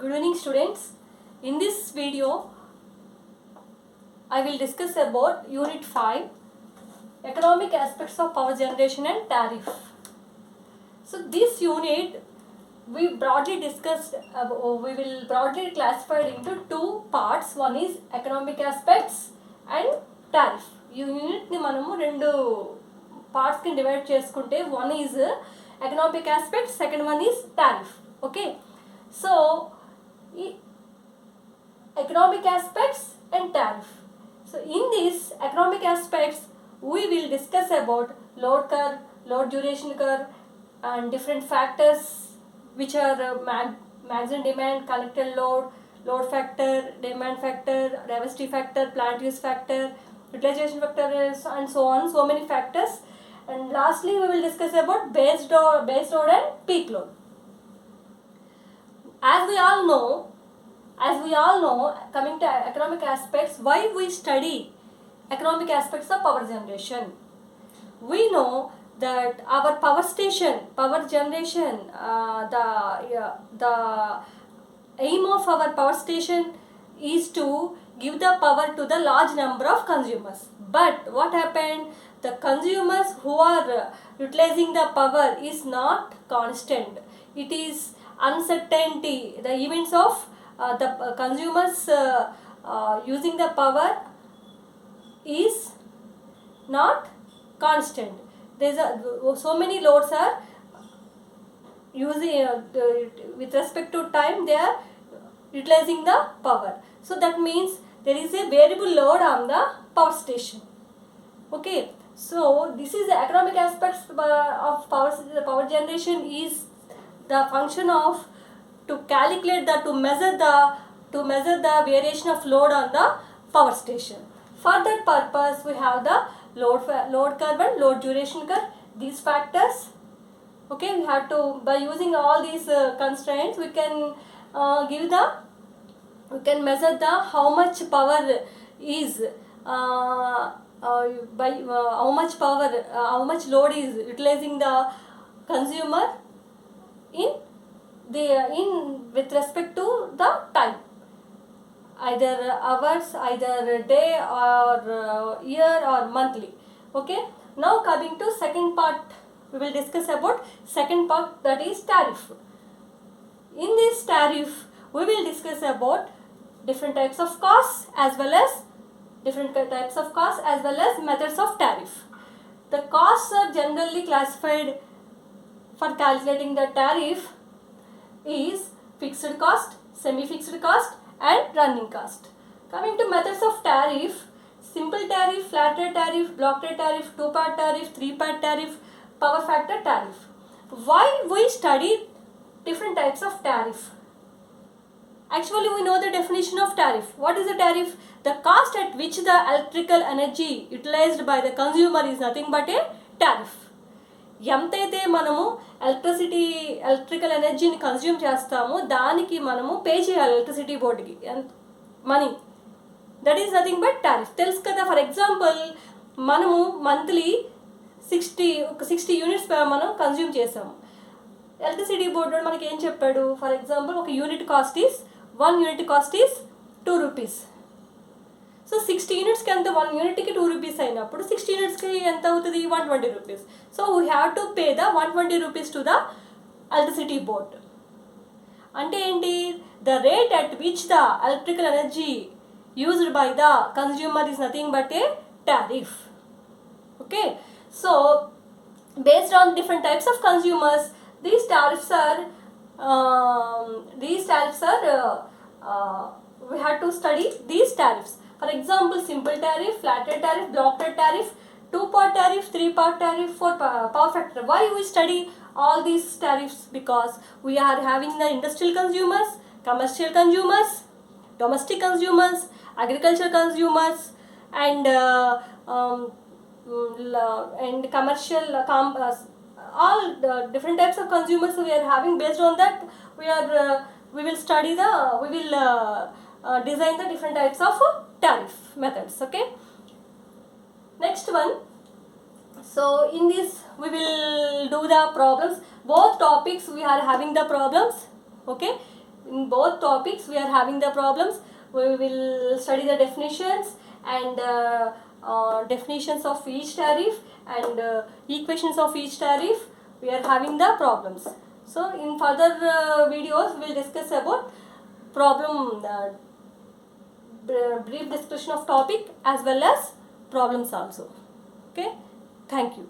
Good evening students. In this video I will discuss about Unit 5 Economic Aspects of Power Generation and Tariff. So this unit we broadly discussed, we will broadly classify it into two parts. One is economic aspects and tariff. ఈ యూనిట్ని మనము రెండు పార్ట్స్కి divide చేసుకుంటే one is economic aspect, second one is tariff. Okay, so ఈ economic aspects and tariff. So in these economic aspects we will discuss about load curve, load duration curve and different factors which are maximum demand, connected load, load factor, demand factor, diversity factor, plant use factor, utilization factor and so on, so many factors. And lastly we will discuss about base load and peak load. As we all know, coming to economic aspects, why we study economic aspects of power generation. We know that our power generation, the aim of our power station is to give the power to the large number of consumers. But what happened? The consumers who are utilizing the power is not constant. It is uncertainty. The events of the consumers using the power is not constant. There's so many loads are using with respect to time they are utilizing the power. So that means there is a variable load on the power station. Okay, so this is the economic aspects of power generation is the function of to calculate the to measure the variation of load on the power station. For that purpose we have the load curve and load duration curve, these factors. Okay, we have to, by using all these constraints we can measure the how much power is how much load is utilizing the consumer in with respect to the time, either hours, either day or year or monthly. Okay, now coming to second part, we will discuss about second part, that is tariff. In this tariff we will discuss about different types of costs as well as methods of tariff. The costs are generally classified for calculating the tariff is fixed cost, semi-fixed cost and running cost. Coming to methods of tariff, simple tariff, flat rate tariff, block rate tariff, two-part tariff, three-part tariff, power factor tariff. Why we study different types of tariff? Actually we know the definition of tariff. What is the tariff? The cost at which the electrical energy utilized by the consumer is nothing but a tariff. ఎంతైతే మనము electrical ఎనర్జీని consume చేస్తామో దానికి మనము pay చేయాలి electricity బోర్డుకి money. That is nothing but tariff. తెలుసు కదా, ఫర్ ఎగ్జాంపుల్ మనము మంత్లీ 60 యూనిట్స్ మనం కన్జ్యూమ్ చేసాము. ఎలక్ట్రిసిటీ బోర్డు మనకి ఏం చెప్పాడు? ఫర్ ఎగ్జాంపుల్ ఒక unit cost is 1 unit cost is 2 rupees. So 60 యూనిట్స్కి ఎంత? 1 యూనిట్కి 2 రూపీస్ అయినప్పుడు 60 యూనిట్స్కి ఎంత అవుతుంది? 120 rupees. So we have to pay the 120 rupees to the electricity board. అంటే ఏంటి? The rate at which the electrical energy used by the consumer is nothing but A tariff. Okay, so based on different types of consumers, these tariffs are we have to study these tariffs. For example, simple tariff, flat rate tariff, block rate tariff, two-part tariff, three-part tariff, power factor. Why we study all these tariffs? Because we are having the industrial consumers, commercial consumers, domestic consumers, agricultural consumers and commercial all the different types of consumers we are having. Based on that we will design the different types of tariff methods. Okay, next one, so in this we will do the problems. Both topics we are having the problems. Okay, In both topics we are having the problems. We will study the definitions and definitions of each tariff and equations of each tariff. We are having the problems. So in further videos we will discuss about problem, brief discussion of topic as well as problems also. Okay, thank you.